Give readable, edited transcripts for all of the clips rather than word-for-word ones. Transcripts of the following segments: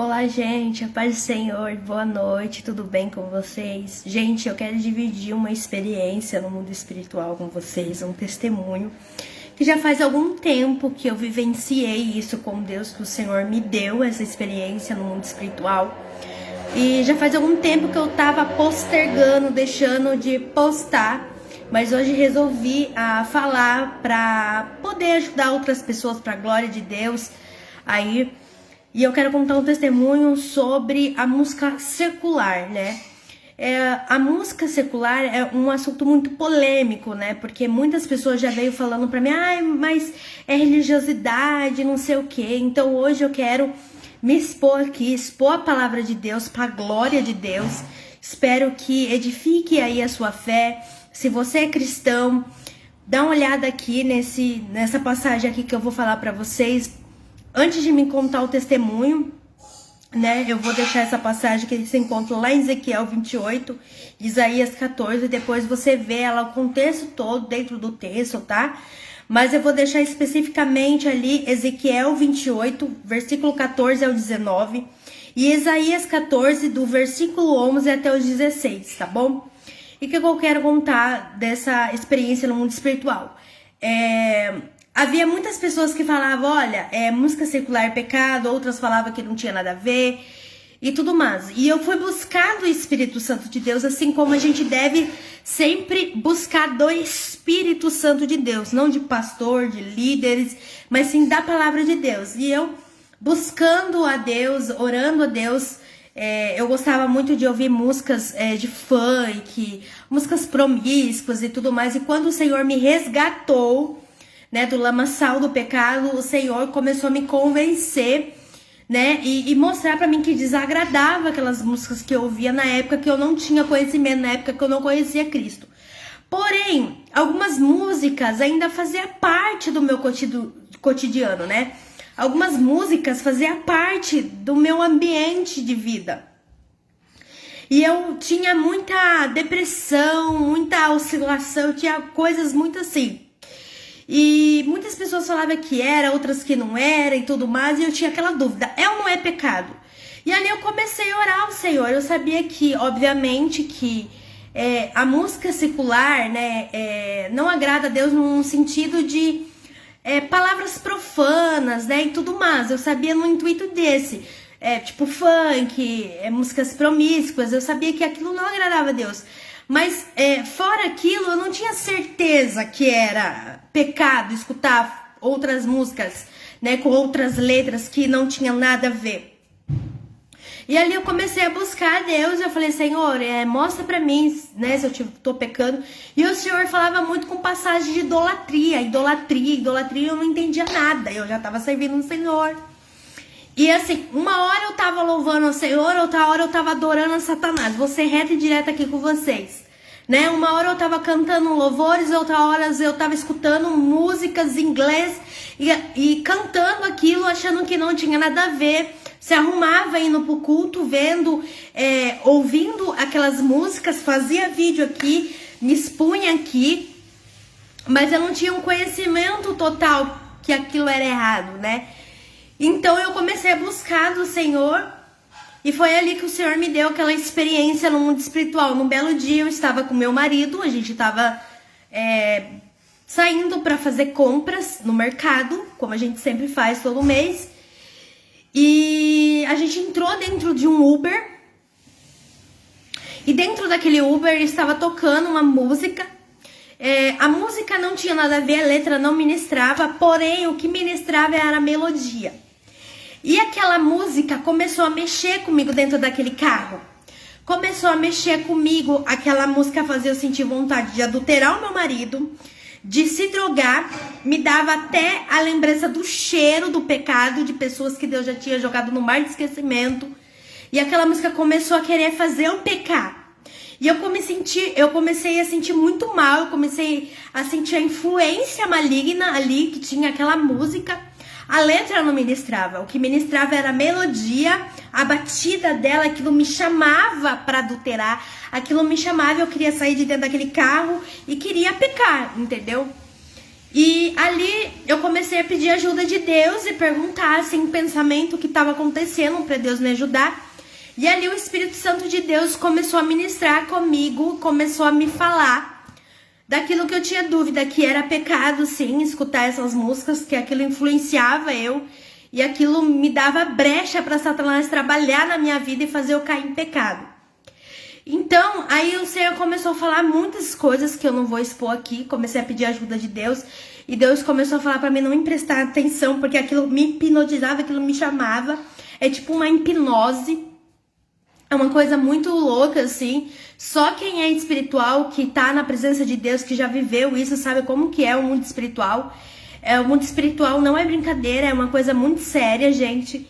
Olá, gente, a paz do Senhor, boa noite, tudo bem com vocês? Gente, eu quero dividir uma experiência no mundo espiritual com vocês, um testemunho que já faz algum tempo que eu vivenciei isso com Deus, que o Senhor me deu essa experiência no mundo espiritual. E já faz algum tempo que eu tava postergando, deixando de postar, mas hoje resolvi falar para poder ajudar outras pessoas, para a glória de Deus aí. E eu quero contar um testemunho sobre a música secular, né? A música secular é um assunto muito polêmico, né? Porque muitas pessoas já veio falando pra mim, mas é religiosidade, não sei o quê. Então hoje eu quero me expor aqui, expor a palavra de Deus pra glória de Deus. Espero que edifique aí a sua fé. Se você é cristão, dá uma olhada aqui nessa passagem aqui que eu vou falar pra vocês. Antes de me contar o testemunho, né, eu vou deixar essa passagem que se encontra lá em Ezequiel 28, Isaías 14, depois você vê ela, o contexto todo dentro do texto, tá? Mas eu vou deixar especificamente ali Ezequiel 28, versículo 14 ao 19, e Isaías 14, do versículo 11 até o 16, tá bom? E o que eu quero contar dessa experiência no mundo espiritual? Havia muitas pessoas que falavam, olha, música secular é pecado, outras falavam que não tinha nada a ver e tudo mais. E eu fui buscar do Espírito Santo de Deus, assim como a gente deve sempre buscar do Espírito Santo de Deus, não de pastor, de líderes, mas sim da palavra de Deus. E eu buscando a Deus, orando a Deus, eu gostava muito de ouvir músicas de funk, músicas promíscuas e tudo mais. E quando o Senhor me resgatou, né, do lamaçal do pecado, o Senhor começou a me convencer, né, e mostrar pra mim que desagradava aquelas músicas que eu ouvia na época que eu não tinha conhecimento, na época que eu não conhecia Cristo. Porém, algumas músicas ainda faziam parte do meu cotidiano, né? Algumas músicas faziam parte do meu ambiente de vida. E eu tinha muita depressão, muita oscilação, eu tinha coisas muito assim. E muitas pessoas falavam que era, outras que não era e tudo mais, e eu tinha aquela dúvida, é ou não é pecado? E ali eu comecei a orar ao Senhor. Eu sabia que, obviamente, que a música secular, né, não agrada a Deus num sentido de palavras profanas, né, e tudo mais. Eu sabia no intuito desse, tipo funk, músicas promíscuas, eu sabia que aquilo não agradava a Deus. Mas fora aquilo, eu não tinha certeza que era pecado escutar outras músicas, né, com outras letras que não tinham nada a ver. E ali eu comecei a buscar a Deus, eu falei, Senhor, mostra pra mim, né, se eu tô pecando. E o Senhor falava muito com passagem de idolatria, eu não entendia nada, eu já tava servindo o Senhor. E assim, uma hora eu tava louvando ao Senhor, outra hora eu tava adorando a Satanás. Vou ser reta e direta aqui com vocês, né? Uma hora eu tava cantando louvores, outra hora eu tava escutando músicas em inglês e cantando aquilo, achando que não tinha nada a ver. Se arrumava indo pro culto, vendo, ouvindo aquelas músicas, fazia vídeo aqui, me expunha aqui, mas eu não tinha um conhecimento total que aquilo era errado, né? Então eu comecei a buscar do Senhor e foi ali que o Senhor me deu aquela experiência no mundo espiritual. Num belo dia eu estava com meu marido, a gente estava saindo para fazer compras no mercado, como a gente sempre faz todo mês. E a gente entrou dentro de um Uber e dentro daquele Uber estava tocando uma música. A música não tinha nada a ver, a letra não ministrava, porém o que ministrava era a melodia. E aquela música começou a mexer comigo dentro daquele carro. Começou a mexer comigo, aquela música fazia eu sentir vontade de adulterar o meu marido, de se drogar, me dava até a lembrança do cheiro do pecado, de pessoas que Deus já tinha jogado no mar de esquecimento. E aquela música começou a querer fazer eu pecar. E eu comecei a sentir muito mal, eu comecei a sentir a influência maligna ali que tinha aquela música. A letra não ministrava, o que ministrava era a melodia, a batida dela, aquilo me chamava para adulterar, aquilo me chamava, eu queria sair de dentro daquele carro e queria pecar, entendeu? E ali eu comecei a pedir ajuda de Deus e perguntar, assim, o pensamento que estava acontecendo para Deus me ajudar. E ali o Espírito Santo de Deus começou a ministrar comigo, começou a me falar daquilo que eu tinha dúvida, que era pecado, sim, escutar essas músicas, que aquilo influenciava eu. E aquilo me dava brecha para Satanás trabalhar na minha vida e fazer eu cair em pecado. Então, aí o Senhor começou a falar muitas coisas que eu não vou expor aqui. Comecei a pedir ajuda de Deus. E Deus começou a falar pra mim não me prestar atenção, porque aquilo me hipnotizava, aquilo me chamava. É tipo uma hipnose. É uma coisa muito louca, assim. Só quem é espiritual, que tá na presença de Deus, que já viveu isso, sabe como que é o mundo espiritual. O mundo espiritual não é brincadeira, é uma coisa muito séria, gente.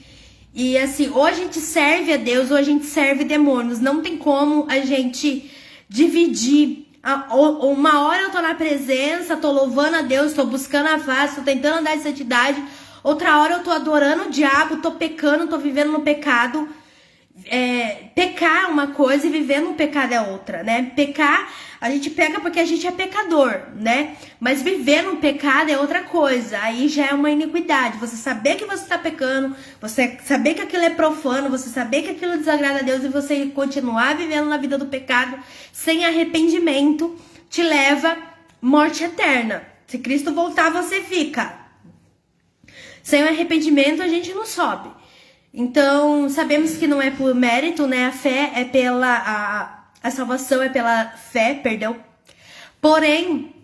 E assim, ou a gente serve a Deus ou a gente serve demônios. Não tem como a gente dividir. Uma hora eu tô na presença, tô louvando a Deus, tô buscando a face, tô tentando andar em santidade. Outra hora eu tô adorando o diabo, tô pecando, tô vivendo no pecado. Pecar é uma coisa e viver no pecado é outra, né? Pecar, a gente peca porque a gente é pecador, né? Mas viver no pecado é outra coisa. Aí já é uma iniquidade. Você saber que você está pecando, você saber que aquilo é profano, você saber que aquilo desagrada a Deus e você continuar vivendo na vida do pecado sem arrependimento te leva à morte eterna. Se Cristo voltar, você fica. Sem arrependimento, a gente não sobe. Então, sabemos que não é por mérito, né? A fé é a salvação é pela fé, perdão. Porém,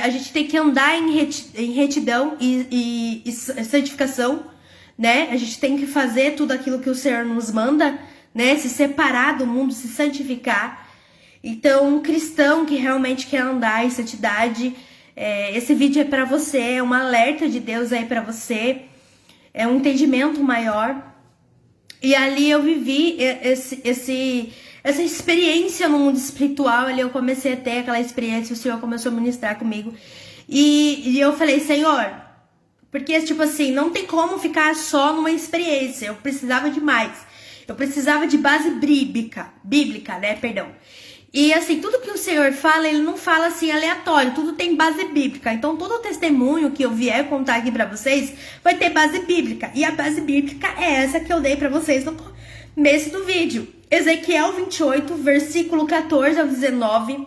a gente tem que andar em retidão e santificação, né? A gente tem que fazer tudo aquilo que o Senhor nos manda, né? Se separar do mundo, se santificar. Então, um cristão que realmente quer andar em santidade, esse vídeo é para você, é um alerta de Deus aí para você, é um entendimento maior. E ali eu vivi essa experiência no mundo espiritual. Ali eu comecei a ter aquela experiência, o Senhor começou a ministrar comigo. E eu falei, Senhor, porque tipo assim, não tem como ficar só numa experiência. Eu precisava de mais. Eu precisava de base bíblica, né, perdão. E assim, tudo que o Senhor fala, ele não fala assim aleatório, tudo tem base bíblica. Então todo o testemunho que eu vier contar aqui pra vocês vai ter base bíblica. E a base bíblica é essa que eu dei pra vocês no começo do vídeo. Ezequiel 28, versículo 14 ao 19.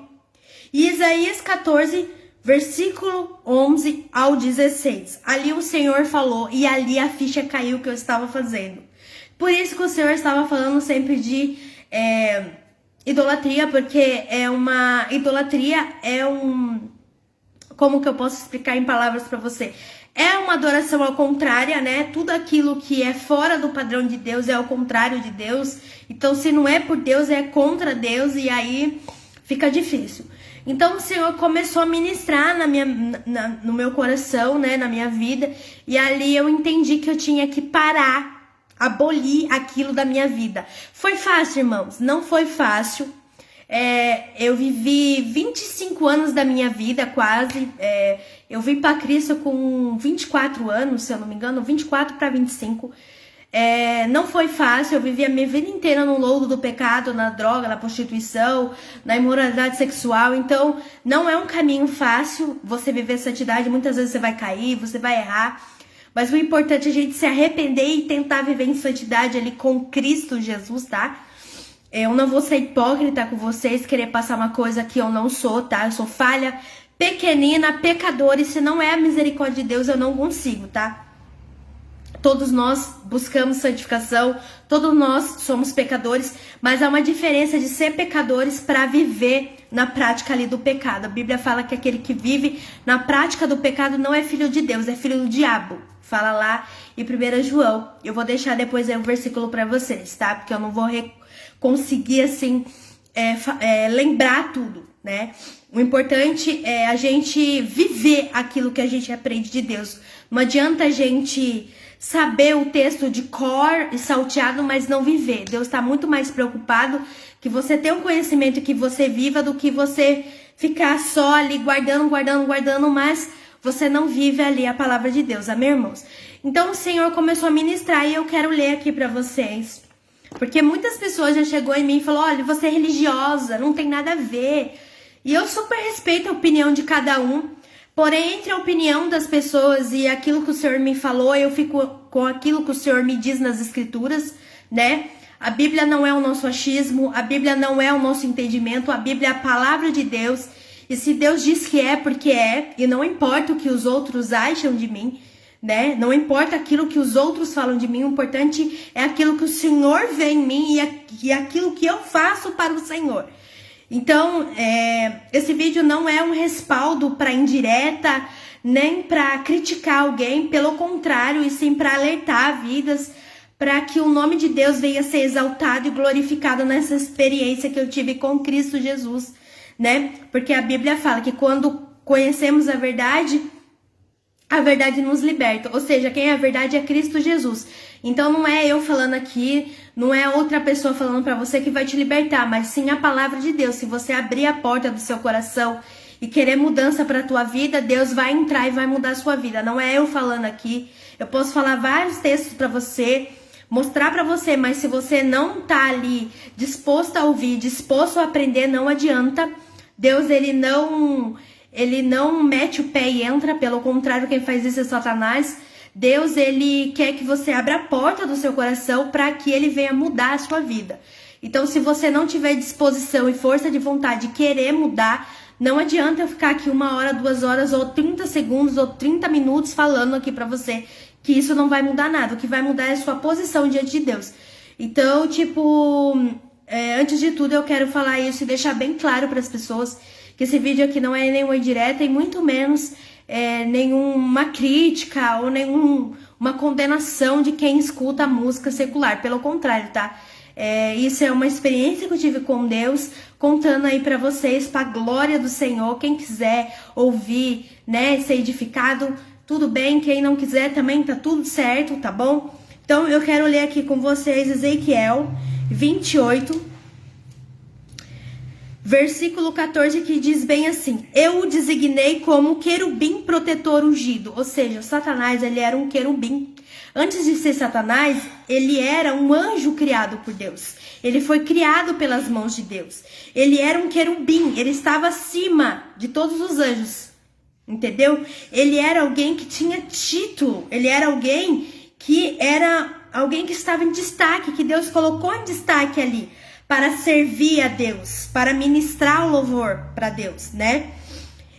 E Isaías 14, versículo 11 ao 16. Ali o Senhor falou e ali a ficha caiu que eu estava fazendo. Por isso que o Senhor estava falando sempre de idolatria, porque idolatria é como que eu posso explicar em palavras para você? É uma adoração ao contrário, né? Tudo aquilo que é fora do padrão de Deus é ao contrário de Deus. Então, se não é por Deus, é contra Deus, e aí fica difícil. Então, o Senhor começou a ministrar no meu coração, né? Na minha vida, e ali eu entendi que eu tinha que parar, abolir aquilo da minha vida. Foi fácil, irmãos? Não foi fácil. Eu vivi 25 anos da minha vida, quase. Eu vim para Cristo com 24 anos, se eu não me engano, 24 para 25. Não foi fácil, eu vivi a minha vida inteira no lodo do pecado, na droga, na prostituição, na imoralidade sexual. Então, não é um caminho fácil você viver santidade. Muitas vezes você vai cair, você vai errar. Mas o importante é a gente se arrepender e tentar viver em santidade ali com Cristo Jesus, tá? Eu não vou ser hipócrita com vocês, querer passar uma coisa que eu não sou, tá? Eu sou falha, pequenina, pecadora, e se não é a misericórdia de Deus, eu não consigo, tá? Todos nós buscamos santificação, todos nós somos pecadores, mas há uma diferença de ser pecadores para viver na prática ali do pecado. A Bíblia fala que aquele que vive na prática do pecado não é filho de Deus, é filho do diabo. Fala lá em 1 João. Eu vou deixar depois aí o versículo para vocês, tá? Porque eu não vou conseguir, assim, lembrar tudo, né? O importante é a gente viver aquilo que a gente aprende de Deus. Não adianta a gente saber o texto de cor e salteado, mas não viver. Deus está muito mais preocupado que você tenha um conhecimento e que você viva do que você ficar só ali guardando, mas você não vive ali a palavra de Deus, amém, irmãos? Então o Senhor começou a ministrar e eu quero ler aqui para vocês. Porque muitas pessoas já chegou em mim e falou, olha, você é religiosa, não tem nada a ver. E eu super respeito a opinião de cada um. Porém, entre a opinião das pessoas e aquilo que o Senhor me falou, eu fico com aquilo que o Senhor me diz nas Escrituras, né? A Bíblia não é o nosso achismo, a Bíblia não é o nosso entendimento, a Bíblia é a palavra de Deus. E se Deus diz que é, porque é, e não importa o que os outros acham de mim, né? Não importa aquilo que os outros falam de mim, o importante é aquilo que o Senhor vê em mim e aquilo que eu faço para o Senhor. Então, esse vídeo não é um respaldo para indireta, nem para criticar alguém, pelo contrário, e sim para alertar vidas, para que o nome de Deus venha a ser exaltado e glorificado nessa experiência que eu tive com Cristo Jesus, né? Porque a Bíblia fala que quando conhecemos a verdade nos liberta. Ou seja, quem é a verdade é Cristo Jesus. Então não é eu falando aqui, não é outra pessoa falando para você que vai te libertar, mas sim a palavra de Deus. Se você abrir a porta do seu coração e querer mudança para a tua vida, Deus vai entrar e vai mudar a sua vida. Não é eu falando aqui. Eu posso falar vários textos para você, mostrar para você, mas se você não tá ali disposto a ouvir, disposto a aprender, não adianta. Deus, ele não mete o pé e entra, pelo contrário, quem faz isso é Satanás. Deus, ele quer que você abra a porta do seu coração para que ele venha mudar a sua vida. Então, se você não tiver disposição e força de vontade de querer mudar, não adianta eu ficar aqui 1 hora, 2 horas, ou 30 segundos, ou 30 minutos falando aqui para você que isso não vai mudar nada. O que vai mudar é a sua posição diante de Deus. Então, antes de tudo, eu quero falar isso e deixar bem claro para as pessoas que esse vídeo aqui não é nenhuma indireta e muito menos nenhuma crítica ou nenhuma condenação de quem escuta a música secular. Pelo contrário, tá? Isso é uma experiência que eu tive com Deus, contando aí pra vocês, pra glória do Senhor. Quem quiser ouvir, né, ser edificado, tudo bem. Quem não quiser também tá tudo certo, tá bom? Então eu quero ler aqui com vocês Ezequiel 28, versículo 14, que diz bem assim: eu o designei como querubim protetor ungido. Ou seja, Satanás, ele era um querubim. Antes de ser Satanás, ele era um anjo criado por Deus. Ele foi criado pelas mãos de Deus. Ele era um querubim, ele estava acima de todos os anjos. Entendeu? Ele era alguém que tinha título. Ele era alguém que estava em destaque, que Deus colocou em destaque ali, para servir a Deus, para ministrar o louvor para Deus, né?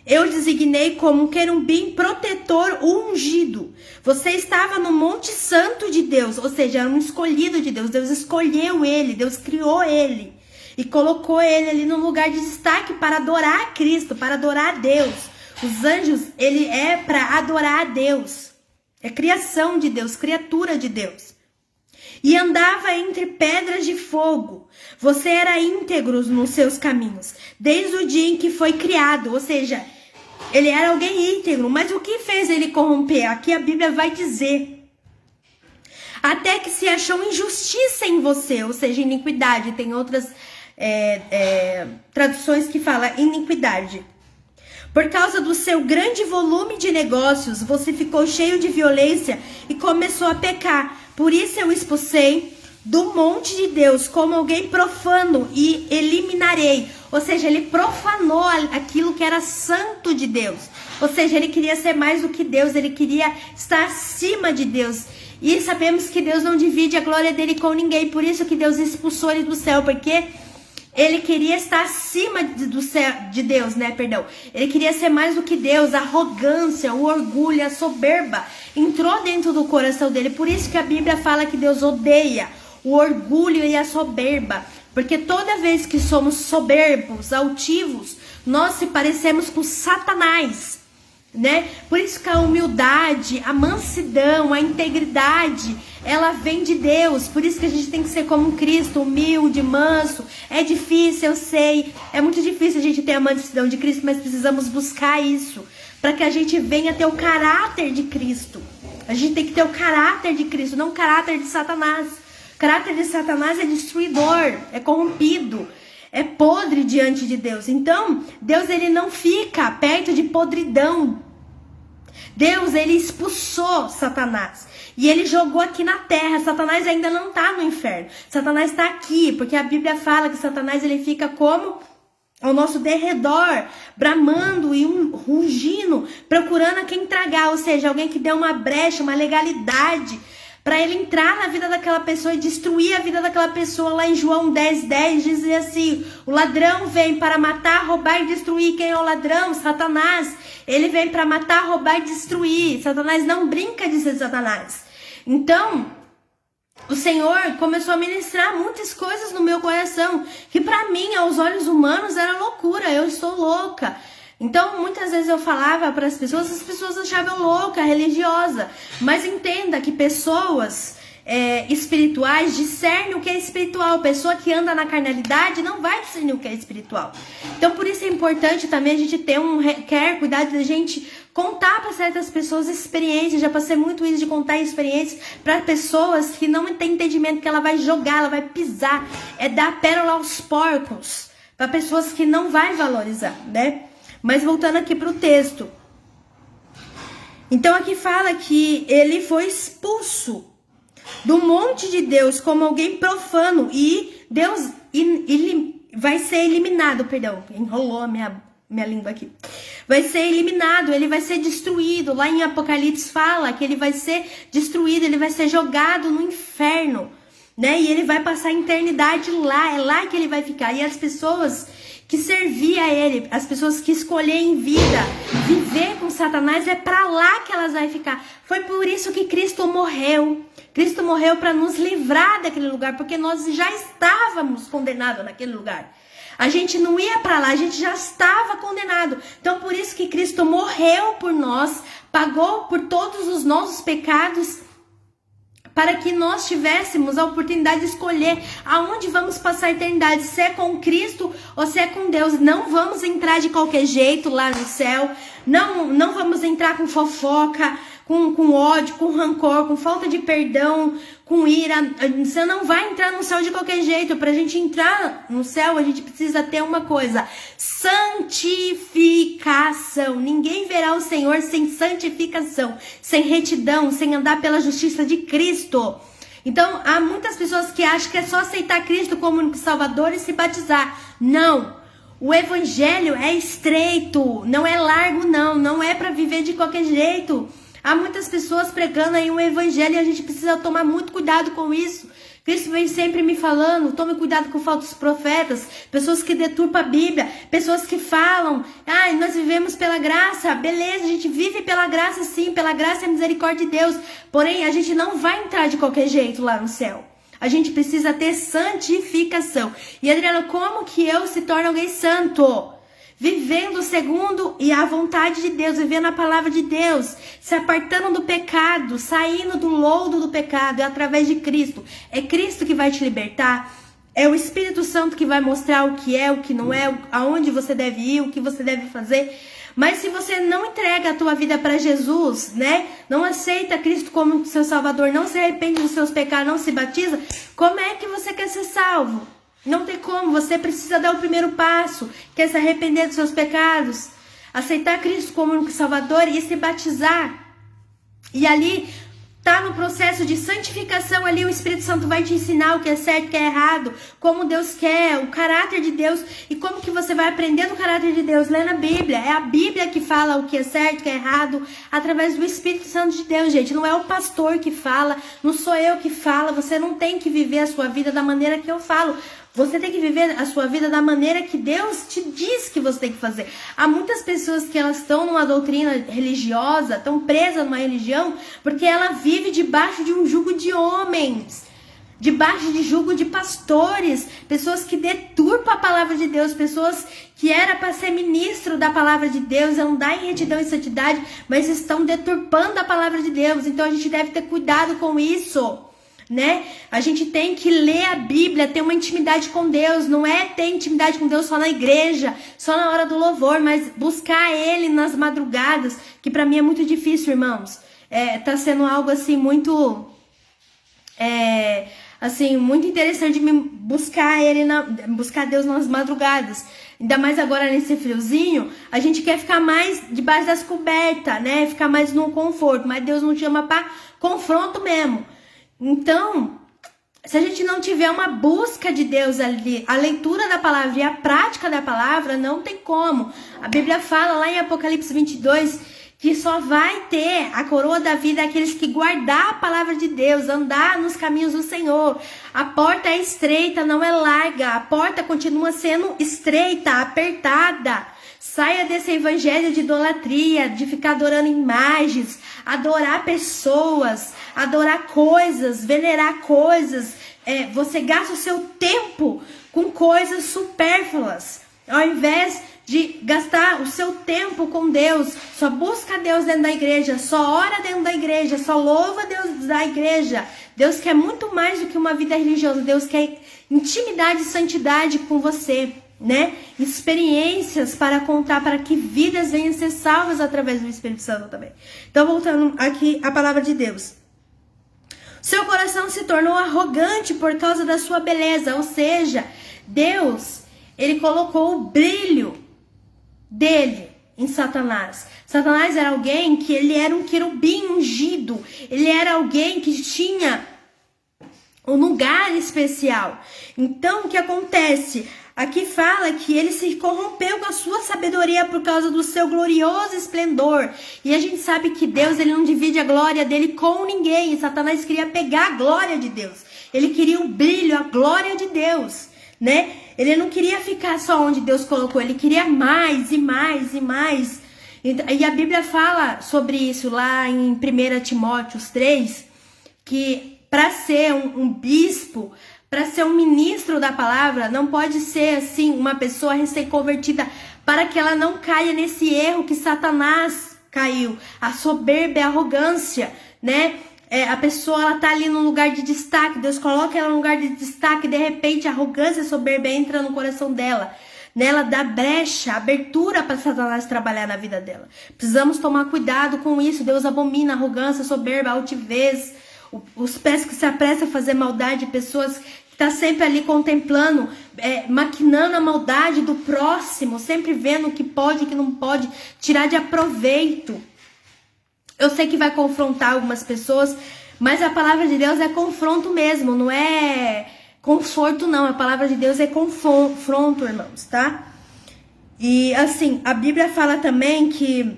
Eu designei como um querubim protetor ungido. Você estava no Monte Santo de Deus, ou seja, era um escolhido de Deus. Deus escolheu ele, Deus criou ele e colocou ele ali no lugar de destaque para adorar a Cristo, para adorar a Deus. Os anjos, ele é para adorar a Deus. É criação de Deus, criatura de Deus. E andava entre pedras de fogo. Você era íntegro nos seus caminhos, desde o dia em que foi criado. Ou seja, ele era alguém íntegro. Mas o que fez ele corromper? Aqui a Bíblia vai dizer: até que se achou injustiça em você, ou seja, iniquidade. Tem outras traduções que falam iniquidade. Por causa do seu grande volume de negócios, você ficou cheio de violência e começou a pecar. Por isso eu expulsei do monte de Deus como alguém profano e eliminarei. Ou seja, ele profanou aquilo que era santo de Deus. Ou seja, ele queria ser mais do que Deus, ele queria estar acima de Deus. E sabemos que Deus não divide a glória dele com ninguém. Por isso que Deus expulsou ele do céu, porque ele queria estar acima do céu, de Deus, né? Perdão. Ele queria ser mais do que Deus. A arrogância, o orgulho, a soberba entrou dentro do coração dele. Por isso que a Bíblia fala que Deus odeia o orgulho e a soberba. Porque toda vez que somos soberbos, altivos, nós se parecemos com Satanás, né? Por isso que a humildade, a mansidão, a integridade, ela vem de Deus. Por isso que a gente tem que ser como Cristo, humilde, manso. É difícil, eu sei. É muito difícil a gente ter a mansidão de Cristo, mas precisamos buscar isso, para que a gente venha ter o caráter de Cristo. A gente tem que ter o caráter de Cristo, não o caráter de Satanás. O caráter de Satanás é destruidor, é corrompido, é podre diante de Deus. Então, Deus, ele não fica perto de podridão. Deus, ele expulsou Satanás e ele jogou aqui na terra. Satanás ainda não está no inferno. Satanás está aqui, porque a Bíblia fala que Satanás, ele fica como ao nosso derredor, bramando e rugindo, procurando a quem tragar, ou seja, alguém que dê uma brecha, uma legalidade, para ele entrar na vida daquela pessoa e destruir a vida daquela pessoa. Lá em João 10:10 dizia assim: o ladrão vem para matar, roubar e destruir. Quem é o ladrão? Satanás. Ele vem para matar, roubar e destruir. Satanás não brinca de ser Satanás. Então, o Senhor começou a ministrar muitas coisas no meu coração, que para mim, aos olhos humanos, era loucura. Eu estou louca. Então, muitas vezes eu falava para as pessoas achavam louca, religiosa. Mas entenda que pessoas espirituais discernem o que é espiritual. Pessoa que anda na carnalidade não vai discernir o que é espiritual. Então, por isso é importante também a gente ter cuidado da gente contar para certas pessoas experiências. Já passei muito isso de contar experiências para pessoas que não têm entendimento, que ela vai jogar, ela vai pisar. É dar pérola aos porcos. Para pessoas que não vai valorizar, né? Mas voltando aqui para o texto. Então aqui fala que ele foi expulso do monte de Deus como alguém profano. E Deus vai ser eliminado, perdão, enrolou a minha língua aqui. Vai ser eliminado, ele vai ser destruído. Lá em Apocalipse fala que ele vai ser destruído, ele vai ser jogado no inferno, né? E ele vai passar a eternidade lá, é lá que ele vai ficar. E as pessoas que servia a ele, as pessoas que escolherem vida, viver com Satanás, é para lá que elas vão ficar. Foi por isso que Cristo morreu. Cristo morreu para nos livrar daquele lugar, porque nós já estávamos condenados naquele lugar. A gente não ia para lá, a gente já estava condenado. Então por isso que Cristo morreu por nós, pagou por todos os nossos pecados, para que nós tivéssemos a oportunidade de escolher aonde vamos passar a eternidade, se é com Cristo ou se é com Deus. Não vamos entrar de qualquer jeito lá no céu, não vamos entrar com fofoca, com ódio, com rancor, com falta de perdão, com ira. Você não vai entrar no céu de qualquer jeito. Para a gente entrar no céu, a gente precisa ter uma coisa: santificação. Ninguém verá o Senhor sem santificação, sem retidão, sem andar pela justiça de Cristo. Então, há muitas pessoas que acham que é só aceitar Cristo como único Salvador e se batizar. Não. O evangelho é estreito, não é largo, não é para viver de qualquer jeito. Há muitas pessoas pregando aí um evangelho e a gente precisa tomar muito cuidado com isso. Cristo vem sempre me falando: tome cuidado com falsos profetas, pessoas que deturpam a Bíblia, pessoas que falam: nós vivemos pela graça. Beleza, a gente vive pela graça sim, pela graça e a misericórdia de Deus. Porém, a gente não vai entrar de qualquer jeito lá no céu. A gente precisa ter santificação. E Adriana, como que eu se torno alguém santo? Vivendo segundo e a vontade de Deus, vivendo a palavra de Deus, se apartando do pecado, saindo do lodo do pecado, é através de Cristo. É Cristo que vai te libertar, é o Espírito Santo que vai mostrar o que é, o que não é, aonde você deve ir, o que você deve fazer. Mas se você não entrega a tua vida para Jesus, né? Não aceita Cristo como seu Salvador, não se arrepende dos seus pecados, não se batiza, como é que você quer ser salvo? Não tem como, você precisa dar o primeiro passo, que é se arrepender dos seus pecados, aceitar Cristo como único Salvador e se batizar. E ali tá no processo de santificação, ali o Espírito Santo vai te ensinar o que é certo, o que é errado, como Deus quer, o caráter de Deus. E como que você vai aprender do caráter de Deus? Lê na Bíblia, é a Bíblia que fala o que é certo, o que é errado, através do Espírito Santo de Deus, gente. Não é o pastor que fala, não sou eu que falo, você não tem que viver a sua vida da maneira que eu falo. Você tem que viver a sua vida da maneira que Deus te diz que você tem que fazer. Há muitas pessoas que elas estão numa doutrina religiosa, estão presas numa religião, porque ela vive debaixo de um jugo de homens, debaixo de jugo de pastores, pessoas que deturpam a palavra de Deus, pessoas que era para ser ministro da palavra de Deus, andar em retidão e santidade, mas estão deturpando a palavra de Deus. Então a gente deve ter cuidado com isso, né? A gente tem que ler a Bíblia, ter uma intimidade com Deus. Não é ter intimidade com Deus só na igreja, só na hora do louvor, mas buscar Ele nas madrugadas, que pra mim é muito difícil, irmãos. Tá sendo algo assim muito muito interessante me buscar buscar Deus nas madrugadas. Ainda mais agora nesse friozinho, a gente quer ficar mais debaixo das cobertas, né? Ficar mais no conforto, mas Deus não chama pra confronto mesmo. Então, se a gente não tiver uma busca de Deus ali, a leitura da palavra e a prática da palavra, não tem como. A Bíblia fala lá em Apocalipse 22 que só vai ter a coroa da vida aqueles que guardar a palavra de Deus, andar nos caminhos do Senhor. A porta é estreita, não é larga. A porta continua sendo estreita, apertada. Saia desse evangelho de idolatria, de ficar adorando imagens, adorar pessoas, adorar coisas, venerar coisas. Você gasta o seu tempo com coisas supérfluas, ao invés de gastar o seu tempo com Deus. Só busca Deus dentro da igreja, só ora dentro da igreja, só louva Deus da igreja. Deus quer muito mais do que uma vida religiosa. Deus quer intimidade e santidade com você, né? Experiências para contar, para que vidas venham ser salvas através do Espírito Santo também. Então, voltando aqui à palavra de Deus. Seu coração se tornou arrogante por causa da sua beleza. Ou seja, Deus, ele colocou o brilho dele em Satanás. Satanás era alguém que ele era um querubim ungido. Ele era alguém que tinha um lugar especial. Então, o que acontece? Aqui fala que ele se corrompeu com a sua sabedoria por causa do seu glorioso esplendor. E a gente sabe que Deus, ele não divide a glória dele com ninguém. E Satanás queria pegar a glória de Deus. Ele queria o brilho, a glória de Deus, né? Ele não queria ficar só onde Deus colocou. Ele queria mais e mais e mais. E a Bíblia fala sobre isso lá em 1 Timóteo 3, que para ser um bispo, para ser um ministro da palavra, não pode ser assim uma pessoa recém-convertida, para que ela não caia nesse erro que Satanás caiu, a soberba e a arrogância, né? A pessoa, ela tá ali num lugar de destaque, Deus coloca ela num lugar de destaque, de repente a arrogância e a soberba entra no coração dela, né? Ela dá brecha, abertura para Satanás trabalhar na vida dela. Precisamos tomar cuidado com isso. Deus abomina a arrogância, a soberba, a altivez, os pés que se apressam a fazer maldade, pessoas que estão sempre ali contemplando, maquinando a maldade do próximo, sempre vendo o que pode e o que não pode, tirar de aproveito. Eu sei que vai confrontar algumas pessoas, mas a palavra de Deus é confronto mesmo, não é conforto não. A palavra de Deus é confronto, irmãos, tá? E assim, a Bíblia fala também que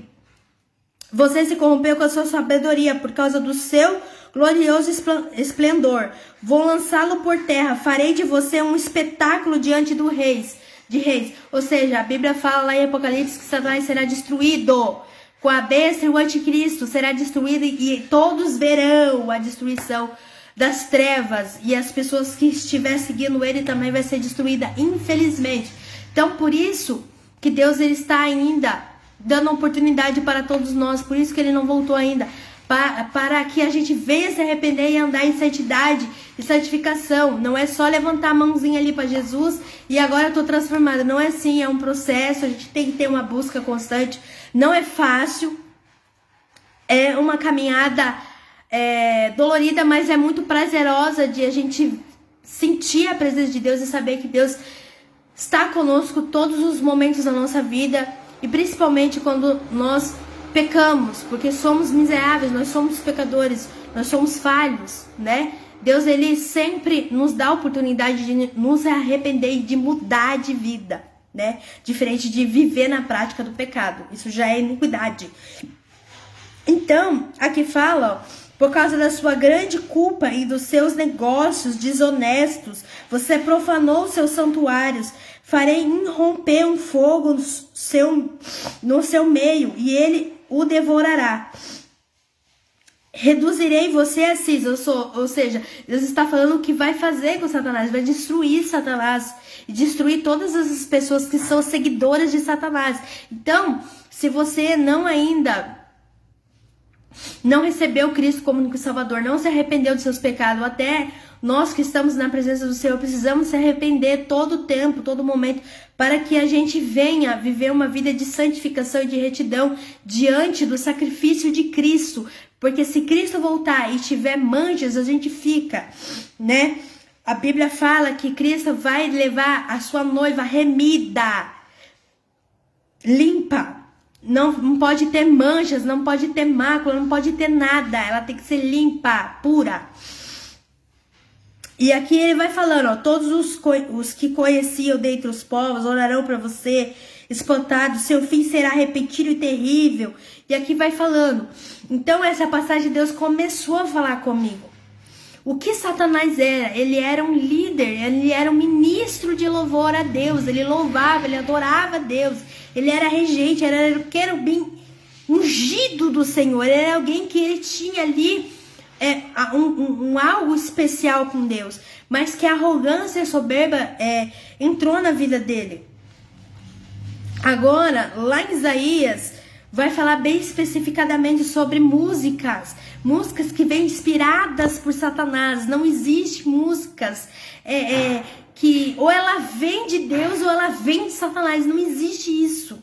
você se corrompeu com a sua sabedoria por causa do seu glorioso esplendor. Vou lançá-lo por terra, farei de você um espetáculo diante de reis. Ou seja, a Bíblia fala lá em Apocalipse que Satanás será destruído. Com a besta e o anticristo será destruído e todos verão a destruição das trevas. E as pessoas que estiver seguindo ele também vai ser destruída, infelizmente. Então, por isso que Deus, ele está ainda dando oportunidade para todos nós. Por isso que ele não voltou ainda. Para que a gente venha se arrepender e andar em santidade e santificação. Não é só levantar a mãozinha ali para Jesus e agora eu tô transformada. Não é assim, é um processo. A gente tem que ter uma busca constante. Não é fácil. É uma caminhada dolorida, mas é muito prazerosa de a gente sentir a presença de Deus e saber que Deus está conosco todos os momentos da nossa vida. E principalmente quando nós pecamos, porque somos miseráveis, nós somos pecadores, nós somos falhos, né? Deus, ele sempre nos dá a oportunidade de nos arrepender e de mudar de vida, né? Diferente de viver na prática do pecado. Isso já é iniquidade. Então, aqui fala, ó, por causa da sua grande culpa e dos seus negócios desonestos, você profanou seus santuários. Farei irromper um fogo no seu meio e ele o devorará. Reduzirei você a cinza. Ou seja, Deus está falando o que vai fazer com Satanás. Vai destruir Satanás e destruir todas as pessoas que são seguidoras de Satanás. Então, se você não recebeu Cristo como único Salvador, não se arrependeu dos seus pecados, até nós que estamos na presença do Senhor precisamos se arrepender todo o tempo, todo momento, para que a gente venha viver uma vida de santificação e de retidão diante do sacrifício de Cristo. Porque se Cristo voltar e tiver manchas, a gente fica, né? A Bíblia fala que Cristo vai levar a sua noiva remida, limpa. Não pode ter manchas, não pode ter mácula, não pode ter nada. Ela tem que ser limpa, pura. E aqui ele vai falando, ó, todos os que conheciam dentre os povos orarão para você, espantado, seu fim será repetido e terrível. E aqui vai falando. Então essa passagem Deus começou a falar comigo. O que Satanás era? Ele era um líder, ele era um ministro de louvor a Deus, ele louvava, ele adorava a Deus, ele era regente, ele era o querubim ungido do Senhor, ele era alguém que ele tinha ali algo especial com Deus, mas que a arrogância e a soberba entrou na vida dele. Agora, lá em Isaías, vai falar bem especificadamente sobre músicas que vêm inspiradas por Satanás. Não existe músicas que ou ela vem de Deus ou ela vem de Satanás. Não existe isso.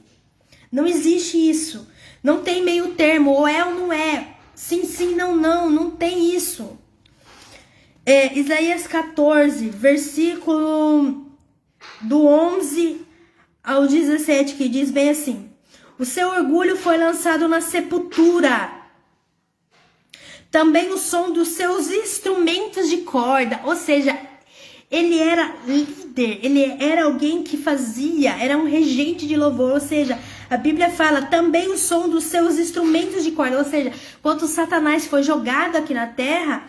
Não existe isso. Não tem meio termo, ou é ou não é. Sim, sim, não, não. Não tem isso. Isaías 14, versículo do 11 ao 17, que diz bem assim: o seu orgulho foi lançado na sepultura, também o som dos seus instrumentos de corda. Ou seja, ele era líder, ele era alguém que fazia, era um regente de louvor. Ou seja, a Bíblia fala também o som dos seus instrumentos de corda. Ou seja, quando Satanás foi jogado aqui na terra,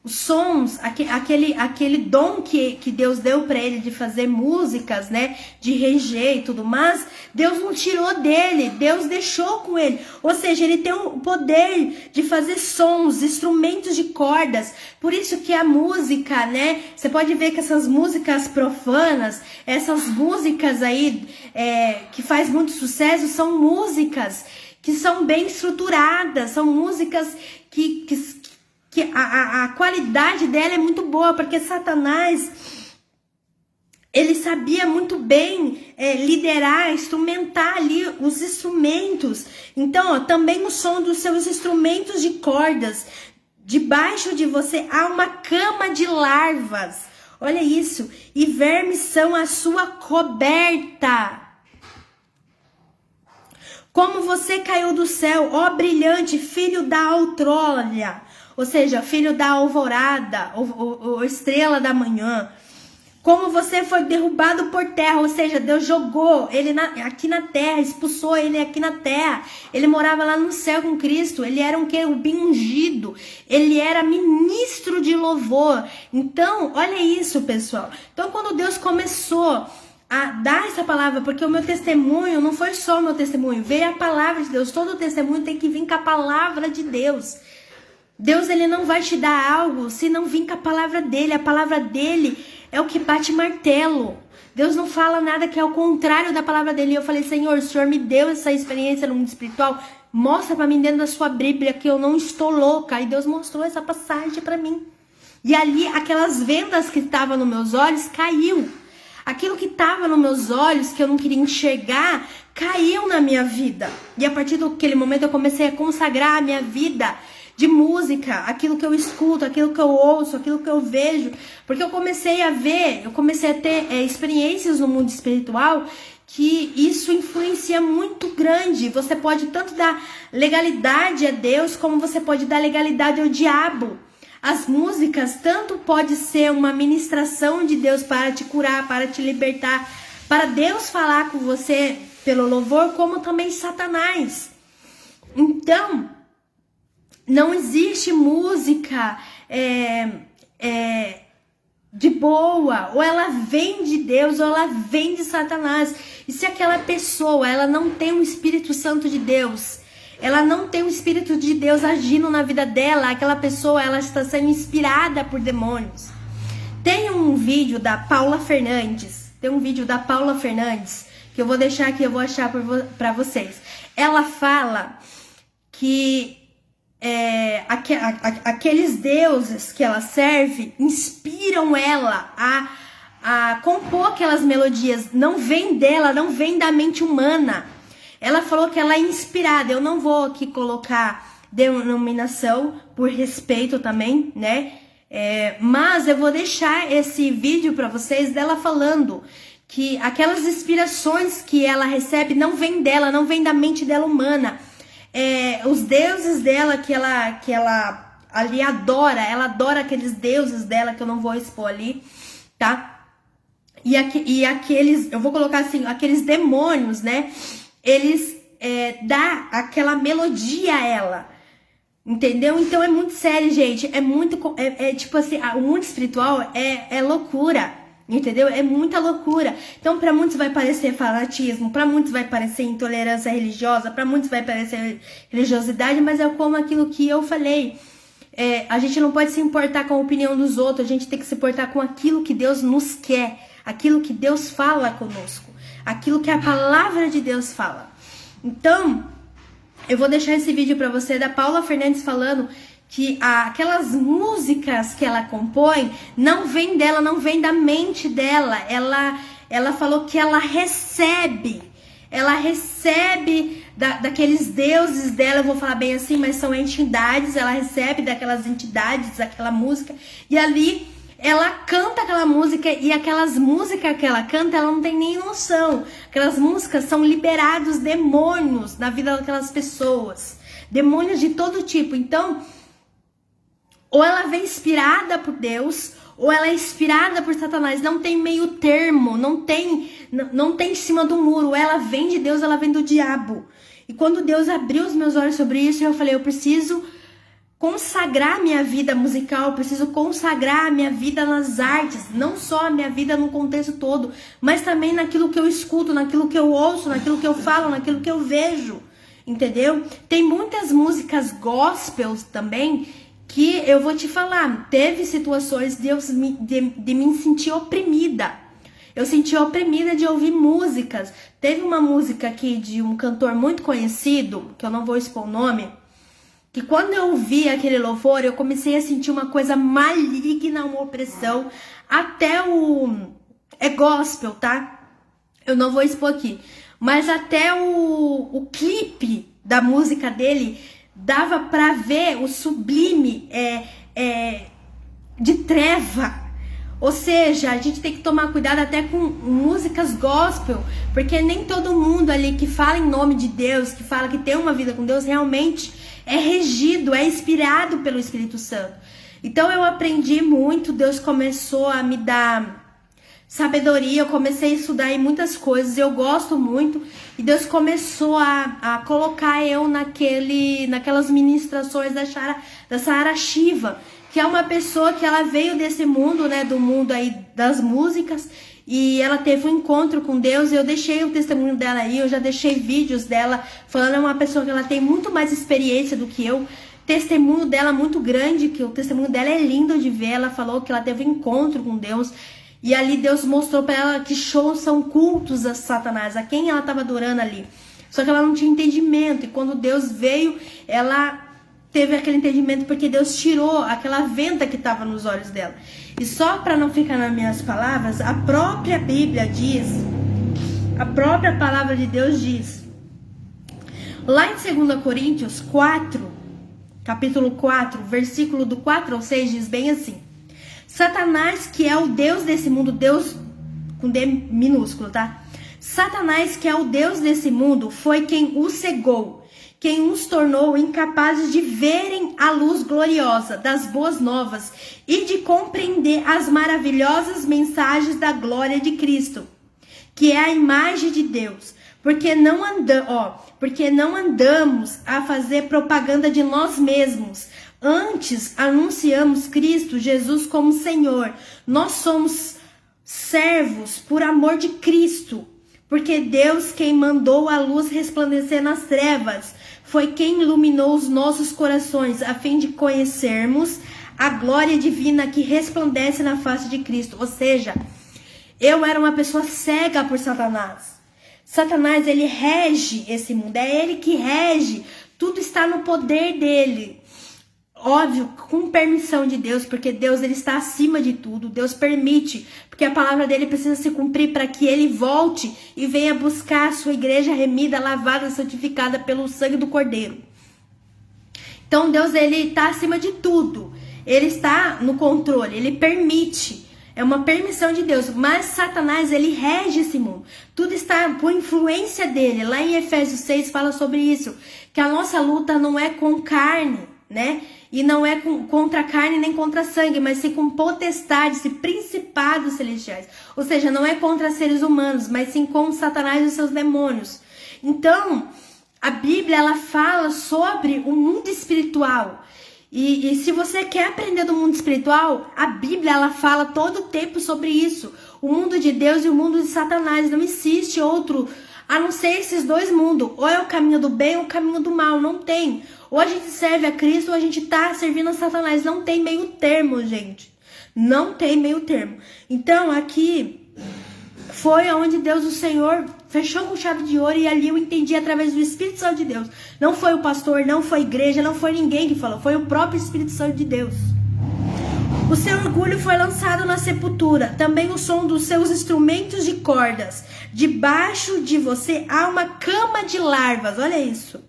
os sons, aquele dom que Deus deu para ele de fazer músicas, né, de reger e tudo mais, Deus não tirou dele, Deus deixou com ele. Ou seja, ele tem o poder de fazer sons, instrumentos de cordas. Por isso que a música, né, você pode ver que essas músicas profanas, essas músicas aí que faz muito sucesso, são músicas que são bem estruturadas, são músicas que a qualidade dela é muito boa, porque Satanás, ele sabia muito bem liderar, instrumentar ali os instrumentos. Então, ó, também o som dos seus instrumentos de cordas. Debaixo de você há uma cama de larvas. Olha isso. E vermes são a sua coberta. Como você caiu do céu, ó brilhante filho da aurora. Ou seja, filho da alvorada, ou estrela da manhã. Como você foi derrubado por terra, ou seja, Deus jogou ele aqui na terra, expulsou ele aqui na terra. Ele morava lá no céu com Cristo, ele era um querubim ungido, ele era ministro de louvor. Então, olha isso, pessoal. Então, quando Deus começou a dar essa palavra, porque o meu testemunho não foi só o meu testemunho, veio a palavra de Deus. Todo testemunho tem que vir com a palavra de Deus. Deus, ele não vai te dar algo se não vir com a palavra dele. A palavra dele é o que bate martelo. Deus não fala nada que é o contrário da palavra dele. E eu falei, Senhor, o Senhor me deu essa experiência no mundo espiritual. Mostra para mim dentro da sua Bíblia que eu não estou louca. E Deus mostrou essa passagem para mim. E ali, aquelas vendas que estavam nos meus olhos, caiu. Aquilo que estava nos meus olhos, que eu não queria enxergar, caiu na minha vida. E a partir daquele momento eu comecei a consagrar a minha vida de música, aquilo que eu escuto, aquilo que eu ouço, aquilo que eu vejo, porque eu comecei a ter experiências no mundo espiritual, que isso influencia muito grande. Você pode tanto dar legalidade a Deus, como você pode dar legalidade ao diabo. As músicas tanto pode ser uma ministração de Deus para te curar, para te libertar, para Deus falar com você pelo louvor, como também Satanás. Então, não existe música de boa, ou ela vem de Deus, ou ela vem de Satanás. E se aquela pessoa, ela não tem o Espírito Santo de Deus, ela não tem o Espírito de Deus agindo na vida dela, aquela pessoa, ela está sendo inspirada por demônios. Tem um vídeo da Paula Fernandes, que eu vou deixar aqui, eu vou achar para vocês. Ela fala que aqueles deuses que ela serve inspiram ela a compor aquelas melodias. Não vem dela, não vem da mente humana. Ela falou que ela é inspirada. Eu não vou aqui colocar denominação, por respeito também, né? Mas eu vou deixar esse vídeo para vocês dela falando que aquelas inspirações que ela recebe não vem dela, não vem da mente dela humana. Os deuses dela que ela ali adora, ela adora aqueles deuses dela, que eu não vou expor ali, tá? E aqueles, eu vou colocar assim, aqueles demônios, né? Eles dá aquela melodia a ela, entendeu? Então é muito sério, gente, é muito, tipo assim, o mundo espiritual é loucura. Entendeu? É muita loucura. Então, para muitos vai parecer fanatismo, para muitos vai parecer intolerância religiosa, para muitos vai parecer religiosidade, mas é como aquilo que eu falei. A gente não pode se importar com a opinião dos outros, a gente tem que se importar com aquilo que Deus nos quer, aquilo que Deus fala conosco, aquilo que a palavra de Deus fala. Então, eu vou deixar esse vídeo para você da Paula Fernandes falando que aquelas músicas que ela compõe não vem dela, não vem da mente dela. Ela falou que ela recebe daqueles deuses dela, eu vou falar bem assim, mas são entidades, ela recebe daquelas entidades aquela música, e ali ela canta aquela música, e aquelas músicas que ela canta, ela não tem nem noção. Aquelas músicas são liberados demônios na vida daquelas pessoas, demônios de todo tipo. Então, ou ela vem inspirada por Deus, ou ela é inspirada por Satanás. Não tem meio termo, não tem em cima do muro. Ela vem de Deus, ela vem do diabo. E quando Deus abriu os meus olhos sobre isso, eu falei, eu preciso consagrar minha vida musical, eu preciso consagrar minha vida nas artes, não só a minha vida no contexto todo, mas também naquilo que eu escuto, naquilo que eu ouço, naquilo que eu falo, naquilo que eu vejo, entendeu? Tem muitas músicas gospels também, que eu vou te falar, teve situações de me sentir oprimida. Eu senti oprimida de ouvir músicas. Teve uma música aqui de um cantor muito conhecido, que eu não vou expor o nome, que quando eu ouvi aquele louvor, eu comecei a sentir uma coisa maligna, uma opressão. Até é gospel, tá? Eu não vou expor aqui. Mas até o clipe da música dele dava pra ver o sublime de treva. Ou seja, a gente tem que tomar cuidado até com músicas gospel, porque nem todo mundo ali que fala em nome de Deus, que fala que tem uma vida com Deus, realmente é regido, é inspirado pelo Espírito Santo. Então eu aprendi muito, Deus começou a me dar sabedoria, eu comecei a estudar em muitas coisas, eu gosto muito, e Deus começou a colocar eu naquelas ministrações da Sarah Shiva, que é uma pessoa que ela veio desse mundo, né, do mundo aí das músicas, e ela teve um encontro com Deus, e eu deixei o testemunho dela aí, eu já deixei vídeos dela, falando, é uma pessoa que ela tem muito mais experiência do que eu, testemunho dela muito grande, que o testemunho dela é lindo de ver, ela falou que ela teve um encontro com Deus, e ali Deus mostrou para ela que shows são cultos a Satanás, a quem ela estava adorando ali. Só que ela não tinha entendimento. E quando Deus veio, ela teve aquele entendimento porque Deus tirou aquela venda que estava nos olhos dela. E só para não ficar nas minhas palavras, a própria Bíblia diz, a própria palavra de Deus diz, lá em 2 Coríntios 4, capítulo 4, versículo do 4 ao 6, diz bem assim: Satanás, que é o Deus desse mundo, Deus com D minúsculo, tá? Satanás, que é o Deus desse mundo, foi quem os cegou, quem os tornou incapazes de verem a luz gloriosa das boas novas e de compreender as maravilhosas mensagens da glória de Cristo, que é a imagem de Deus. Porque não andamos a fazer propaganda de nós mesmos. Antes, anunciamos Cristo Jesus como Senhor. Nós somos servos por amor de Cristo. Porque Deus, quem mandou a luz resplandecer nas trevas, foi quem iluminou os nossos corações, a fim de conhecermos a glória divina que resplandece na face de Cristo. Ou seja, eu era uma pessoa cega por Satanás. Satanás, ele rege esse mundo, é ele que rege. Tudo está no poder dele. Óbvio, com permissão de Deus, porque Deus ele está acima de tudo. Deus permite, porque a palavra dele precisa se cumprir para que ele volte e venha buscar a sua igreja remida, lavada, santificada pelo sangue do Cordeiro. Então Deus ele está acima de tudo. Ele está no controle, ele permite. É uma permissão de Deus, mas Satanás ele rege esse mundo. Tudo está por influência dele. Lá em Efésios 6 fala sobre isso, que a nossa luta não é com carne, né? E não é contra a carne nem contra sangue, mas sim com potestades e principados celestiais. Ou seja, não é contra seres humanos, mas sim com Satanás e seus demônios. Então, a Bíblia, ela fala sobre o mundo espiritual. E se você quer aprender do mundo espiritual, a Bíblia, ela fala todo o tempo sobre isso. O mundo de Deus e o mundo de Satanás. Não existe outro, a não ser esses dois mundos. Ou é o caminho do bem ou o caminho do mal. Não tem. Ou a gente serve a Cristo ou a gente tá servindo a Satanás. Não tem meio termo, gente. Não tem meio termo. Então, aqui foi onde Deus, o Senhor, fechou com chave de ouro, e ali eu entendi através do Espírito Santo de Deus. Não foi o pastor, não foi a igreja, não foi ninguém que falou. Foi o próprio Espírito Santo de Deus. O seu orgulho foi lançado na sepultura. Também o som dos seus instrumentos de cordas. Debaixo de você há uma cama de larvas. Olha isso.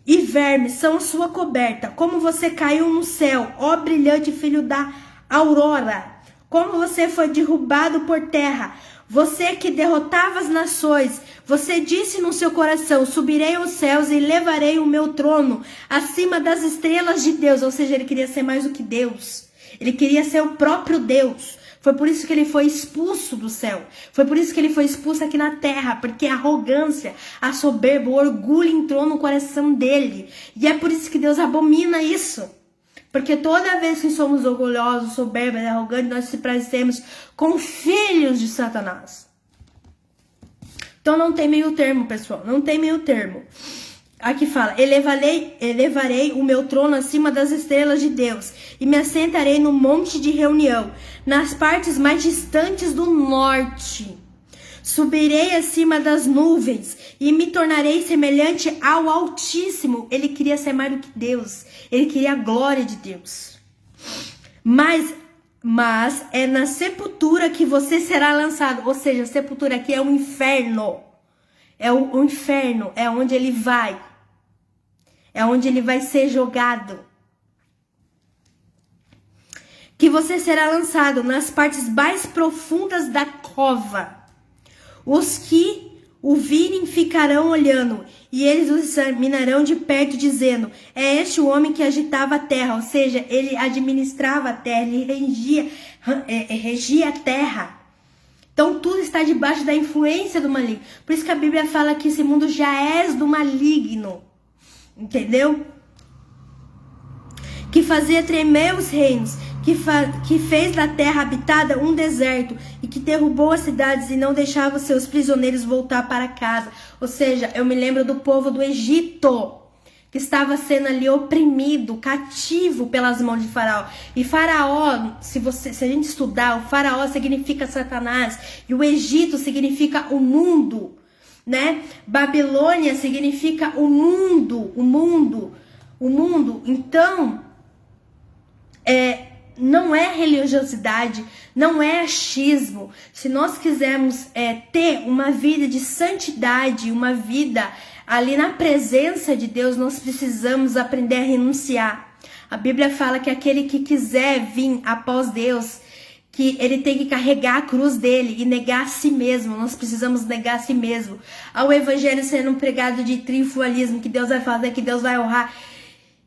E vermes são a sua coberta. Como você caiu no céu, ó brilhante filho da aurora. Como você foi derrubado por terra. Você que derrotava as nações. Você disse no seu coração: subirei aos céus e levarei o meu trono acima das estrelas de Deus. Ou seja, ele queria ser mais do que Deus. Ele queria ser o próprio Deus. Foi por isso que ele foi expulso do céu. Foi por isso que ele foi expulso aqui na terra. Porque a arrogância, a soberba, o orgulho entrou no coração dele. E é por isso que Deus abomina isso. Porque toda vez que somos orgulhosos, soberbos e arrogantes, nós se parecemos com filhos de Satanás. Então não tem meio termo, pessoal. Não tem meio termo. Aqui fala: elevarei o meu trono acima das estrelas de Deus e me assentarei no monte de reunião, nas partes mais distantes do norte. Subirei acima das nuvens e me tornarei semelhante ao Altíssimo. Ele queria ser mais do que Deus. Ele queria a glória de Deus. Mas é na sepultura que você será lançado. Ou seja, a sepultura aqui é o inferno. É o inferno, é onde ele vai. É onde ele vai ser jogado. Que você será lançado nas partes mais profundas da cova. Os que o virem ficarão olhando, e eles o examinarão de perto, dizendo: é este o homem que agitava a terra. Ou seja, ele administrava a terra, ele regia a terra. Então tudo está debaixo da influência do maligno. Por isso que a Bíblia fala que esse mundo já é do maligno. Entendeu? Que fazia tremer os reinos, que fez da terra habitada um deserto, e que derrubou as cidades e não deixava os seus prisioneiros voltar para casa. Ou seja, eu me lembro do povo do Egito, que estava sendo ali oprimido, cativo pelas mãos de Faraó. E Faraó, se a gente estudar, o Faraó significa Satanás, e o Egito significa o mundo, né? Babilônia significa o mundo. Então, não é religiosidade, não é achismo. Se nós quisermos ter uma vida de santidade, uma vida ali na presença de Deus, nós precisamos aprender a renunciar. A Bíblia fala que aquele que quiser vir após Deus, que ele tem que carregar a cruz dele e negar a si mesmo. Nós precisamos negar a si mesmo. Ao evangelho sendo um pregado de triunfalismo, que Deus vai fazer, que Deus vai honrar.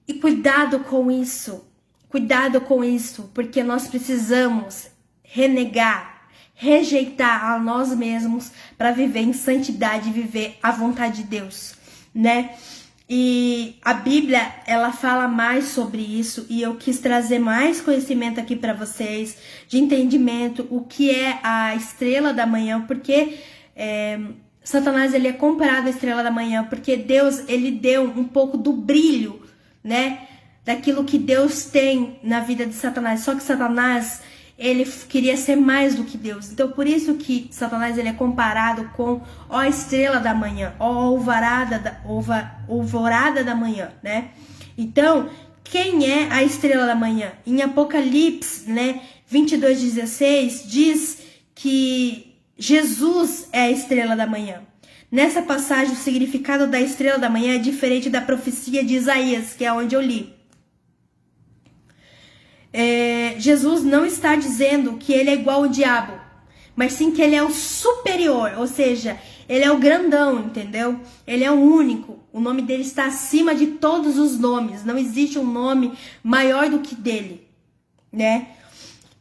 E cuidado com isso. Cuidado com isso, porque nós precisamos renegar, rejeitar a nós mesmos para viver em santidade, viver a vontade de Deus, né? E a Bíblia, ela fala mais sobre isso, e eu quis trazer mais conhecimento aqui para vocês, de entendimento, o que é a estrela da manhã, porque Satanás, ele é comparado à estrela da manhã, porque Deus, ele deu um pouco do brilho, né? Daquilo que Deus tem na vida de Satanás. Só que Satanás, ele queria ser mais do que Deus. Então, por isso que Satanás, ele é comparado com a estrela da manhã, a alvorada da manhã, né? Então, quem é a estrela da manhã? Em Apocalipse, né, 22:16, diz que Jesus é a estrela da manhã. Nessa passagem, o significado da estrela da manhã é diferente da profecia de Isaías, que é onde eu li. Jesus não está dizendo que ele é igual ao diabo, mas sim que ele é o superior, ou seja, Ele é o grandão, entendeu? Ele é o único. O nome dele está acima de todos os nomes. Não existe um nome maior do que dele, né?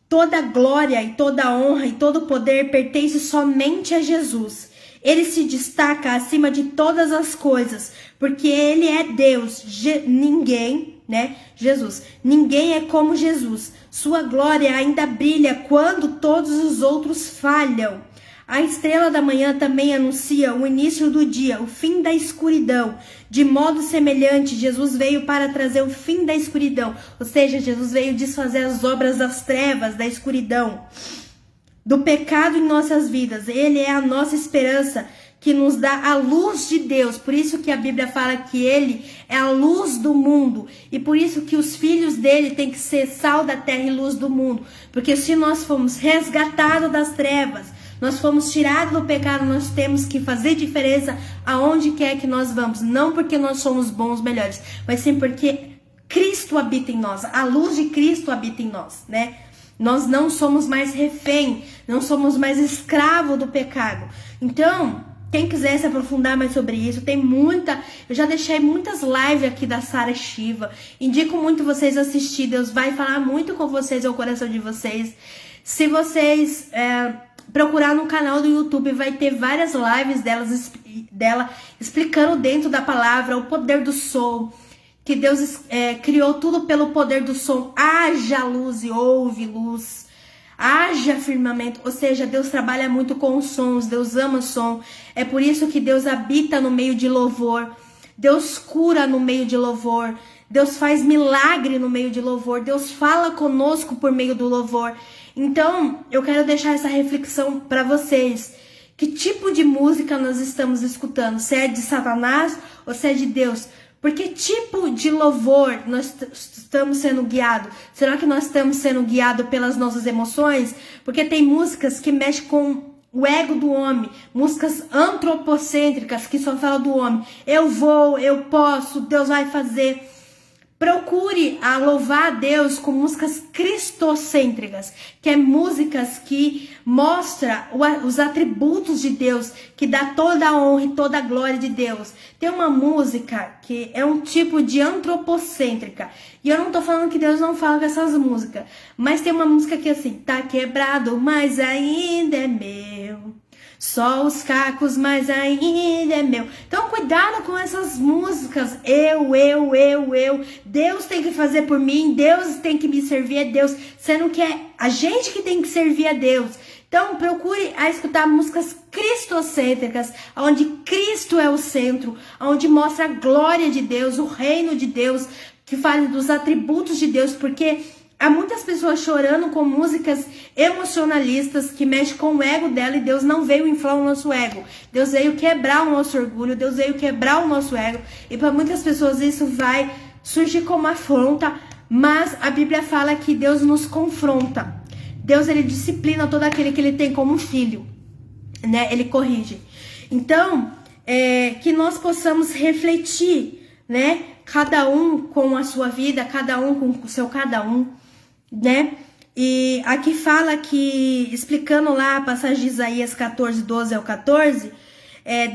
Toda glória e toda honra e todo poder pertence somente a Jesus. Ele se destaca acima de todas as coisas, porque ele é Deus. Ninguém, né? Jesus. Ninguém é como Jesus. Sua glória ainda brilha quando todos os outros falham. A estrela da manhã também anuncia o início do dia, o fim da escuridão. De modo semelhante, Jesus veio para trazer o fim da escuridão. Ou seja, Jesus veio desfazer as obras das trevas, da escuridão, do pecado em nossas vidas. Ele é a nossa esperança, que nos dá a luz de Deus. Por isso que a Bíblia fala que ele é a luz do mundo. E por isso que os filhos dele têm que ser sal da terra e luz do mundo. Porque se nós fomos resgatados das trevas, nós fomos tirados do pecado, nós temos que fazer diferença aonde quer que nós vamos. Não porque nós somos bons, melhores, mas sim porque Cristo habita em nós. A luz de Cristo habita em nós, né? Nós não somos mais refém, não somos mais escravo do pecado. Então, quem quiser se aprofundar mais sobre isso, tem muita... Eu já deixei muitas lives aqui da Sara Shiva. Indico muito vocês assistir. Deus vai falar muito com vocês, ao coração de vocês. Se vocês... procurar no canal do YouTube, vai ter várias lives dela explicando dentro da palavra o poder do som, que Deus criou tudo pelo poder do som. Haja luz e houve luz, haja firmamento. Ou seja, Deus trabalha muito com os sons, Deus ama som. É por isso que Deus habita no meio de louvor, Deus cura no meio de louvor, Deus faz milagre no meio de louvor, Deus fala conosco por meio do louvor. Então, eu quero deixar essa reflexão para vocês. Que tipo de música nós estamos escutando? Se é de Satanás ou se é de Deus? Por que tipo de louvor nós estamos sendo guiados? Será que nós estamos sendo guiados pelas nossas emoções? Porque tem músicas que mexem com o ego do homem, músicas antropocêntricas que só falam do homem. Eu vou, eu posso, Deus vai fazer. Procure a louvar a Deus com músicas cristocêntricas, que é músicas que mostram os atributos de Deus, que dá toda a honra e toda a glória de Deus. Tem uma música que é um tipo de antropocêntrica, e eu não tô falando que Deus não fala com essas músicas, mas tem uma música que é assim: tá quebrado, mas ainda é meu. Só os cacos, mas ainda é meu. Então, cuidado com essas músicas. Eu. Deus tem que fazer por mim. Deus tem que me servir a Deus. Sendo que é a gente que tem que servir a Deus. Então, procure a escutar músicas cristocêntricas, onde Cristo é o centro, onde mostra a glória de Deus, o reino de Deus, que fala dos atributos de Deus, porque há muitas pessoas chorando com músicas emocionalistas que mexem com o ego dela, e Deus não veio inflar o nosso ego. Deus veio quebrar o nosso orgulho, Deus veio quebrar o nosso ego. E para muitas pessoas isso vai surgir como afronta, mas a Bíblia fala que Deus nos confronta. Deus, ele disciplina todo aquele que ele tem como filho, né? Ele corrige. Então, que nós possamos refletir, né? Cada um com a sua vida, cada um com o seu cada um, né? E aqui fala que, explicando lá a passagem de Isaías 14, 12 ao 14,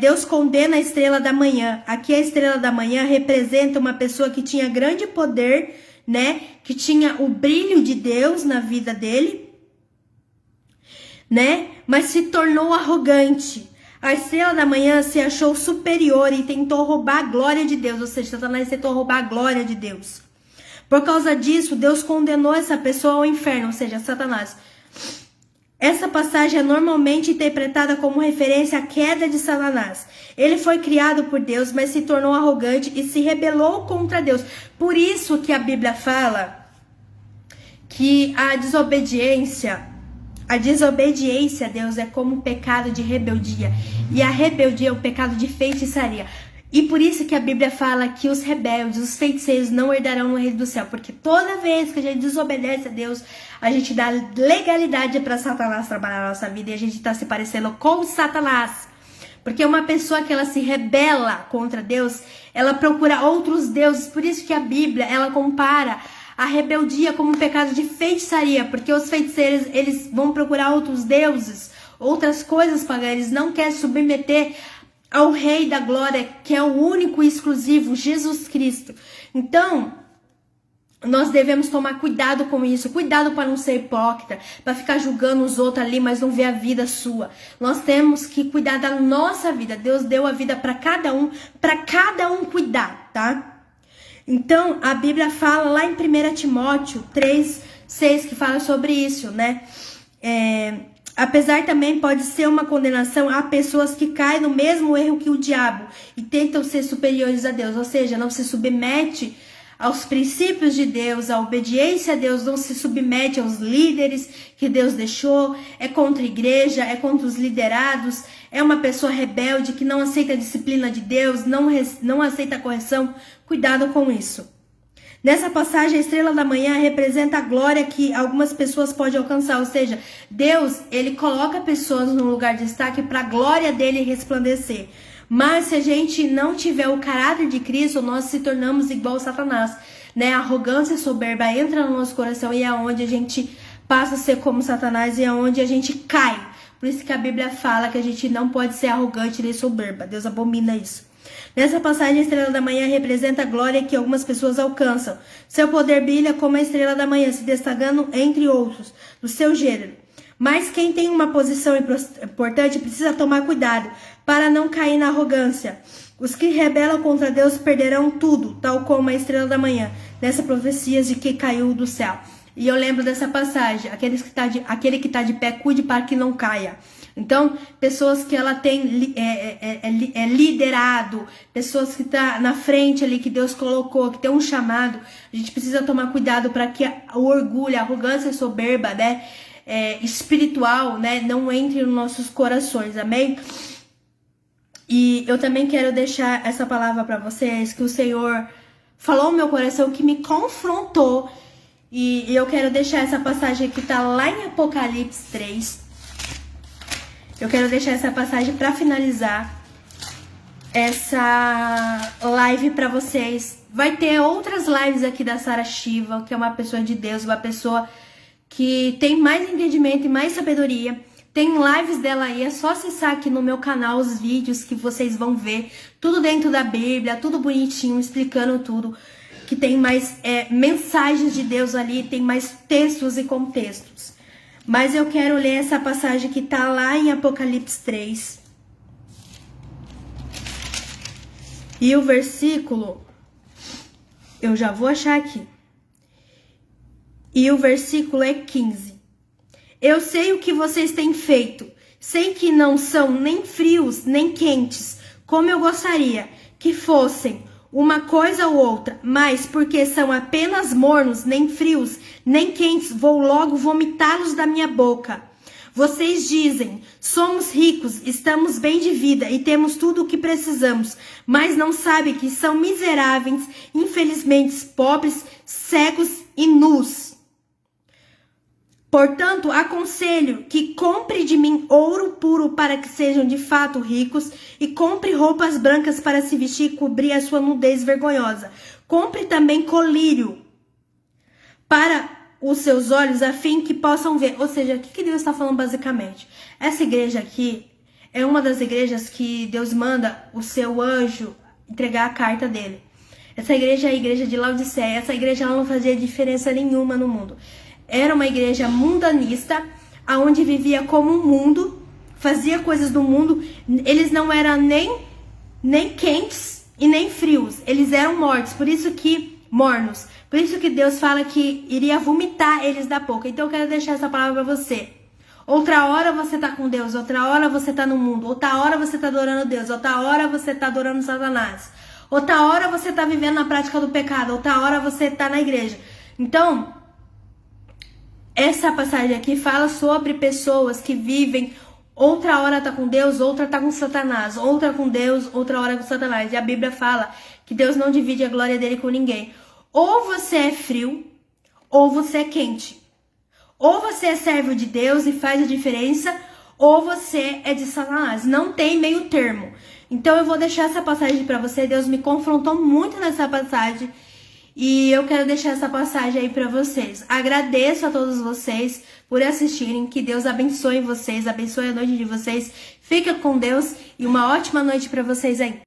Deus condena a estrela da manhã. Aqui a estrela da manhã representa uma pessoa que tinha grande poder, né? Que tinha o brilho de Deus na vida dele, né? Mas se tornou arrogante. A estrela da manhã se achou superior e tentou roubar a glória de Deus. Ou seja, Satanás tentou roubar a glória de Deus. Por causa disso, Deus condenou essa pessoa ao inferno, ou seja, Satanás. Essa passagem é normalmente interpretada como referência à queda de Satanás. Ele foi criado por Deus, mas se tornou arrogante e se rebelou contra Deus. Por isso que a Bíblia fala que a desobediência a Deus é como um pecado de rebeldia. E a rebeldia é o pecado de feitiçaria. E por isso que a Bíblia fala que os rebeldes, os feiticeiros não herdarão o reino do céu. Porque toda vez que a gente desobedece a Deus, a gente dá legalidade para Satanás trabalhar na nossa vida. E a gente está se parecendo com Satanás. Porque uma pessoa que ela se rebela contra Deus, ela procura outros deuses. Por isso que a Bíblia, ela compara a rebeldia como um pecado de feitiçaria. Porque os feiticeiros, eles vão procurar outros deuses, outras coisas pagãs. Eles não querem submeter ao Rei da Glória, que é o único e exclusivo, Jesus Cristo. Então, nós devemos tomar cuidado com isso, cuidado para não ser hipócrita, para ficar julgando os outros ali, mas não ver a vida sua. Nós temos que cuidar da nossa vida. Deus deu a vida para cada um cuidar, tá? Então, a Bíblia fala lá em 1 Timóteo 3:6, que fala sobre isso, né? Apesar também pode ser uma condenação a pessoas que caem no mesmo erro que o diabo e tentam ser superiores a Deus, ou seja, não se submete aos princípios de Deus, à obediência a Deus, não se submete aos líderes que Deus deixou, é contra a igreja, é contra os liderados, é uma pessoa rebelde que não aceita a disciplina de Deus, não aceita a correção. Cuidado com isso. Nessa passagem, a estrela da manhã representa a glória que algumas pessoas podem alcançar, ou seja, Deus, ele coloca pessoas no lugar de destaque para a glória dele resplandecer. Mas se a gente não tiver o caráter de Cristo, nós se tornamos igual a Satanás, né? A arrogância e soberba entra no nosso coração e é onde a gente passa a ser como Satanás e é onde a gente cai. Por isso que a Bíblia fala que a gente não pode ser arrogante nem soberba. Deus abomina isso. Nessa passagem, a estrela da manhã representa a glória que algumas pessoas alcançam. Seu poder brilha como a estrela da manhã, se destacando entre outros do seu gênero. Mas quem tem uma posição importante precisa tomar cuidado para não cair na arrogância. Os que rebelam contra Deus perderão tudo, tal como a estrela da manhã, nessa profecia de que caiu do céu. E eu lembro dessa passagem, aquele que está de pé, cuide para que não caia. Então, pessoas que ela tem liderado, pessoas que estão na frente ali, que Deus colocou, que tem um chamado, a gente precisa tomar cuidado para que o orgulho, a arrogância soberba, né, espiritual, né, não entre nos nossos corações, amém? E eu também quero deixar essa palavra para vocês, que o Senhor falou no meu coração, que me confrontou, e eu quero deixar essa passagem que está lá em Apocalipse 3. Eu quero deixar essa passagem para finalizar essa live para vocês. Vai ter outras lives aqui da Sara Shiva, que é uma pessoa de Deus, uma pessoa que tem mais entendimento e mais sabedoria. Tem lives dela aí, é só acessar aqui no meu canal os vídeos que vocês vão ver. Tudo dentro da Bíblia, tudo bonitinho, explicando tudo. Que tem mais mensagens de Deus ali, tem mais textos e contextos. Mas eu quero ler essa passagem que tá lá em Apocalipse 3. E o versículo, eu já vou achar aqui. E o versículo é 15. Eu sei o que vocês têm feito. Sei que não são nem frios, nem quentes, como eu gostaria que fossem uma coisa ou outra, mas porque são apenas mornos, nem frios, nem quentes, vou logo vomitá-los da minha boca. Vocês dizem, somos ricos, estamos bem de vida e temos tudo o que precisamos, mas não sabem que são miseráveis, infelizmente pobres, cegos e nus. Portanto, aconselho que compre de mim ouro puro para que sejam de fato ricos e compre roupas brancas para se vestir e cobrir a sua nudez vergonhosa. Compre também colírio para os seus olhos a fim que possam ver. Ou seja, o que Deus está falando basicamente? Essa igreja aqui é uma das igrejas que Deus manda o seu anjo entregar a carta dele. Essa igreja é a igreja de Laodiceia. Essa igreja ela não fazia diferença nenhuma no mundo. Era uma igreja mundanista, onde vivia como um mundo, fazia coisas do mundo. Eles não eram nem quentes e nem frios. Eles eram mortos, mornos. Por isso que Deus fala que iria vomitar eles da boca. Então eu quero deixar essa palavra para você. Outra hora você tá com Deus, outra hora você tá no mundo, outra hora você tá adorando Deus, outra hora você tá adorando Satanás, outra hora você tá vivendo na prática do pecado, outra hora você tá na igreja. Então, essa passagem aqui fala sobre pessoas que vivem, outra hora tá com Deus, outra tá com Satanás, outra com Deus, outra hora com Satanás. E a Bíblia fala que Deus não divide a glória dele com ninguém. Ou você é frio, ou você é quente. Ou você é servo de Deus e faz a diferença, ou você é de Satanás. Não tem meio termo. Então eu vou deixar essa passagem para você. Deus me confrontou muito nessa passagem. E eu quero deixar essa passagem aí pra vocês. Agradeço a todos vocês por assistirem. Que Deus abençoe vocês, abençoe a noite de vocês. Fica com Deus e uma ótima noite pra vocês aí.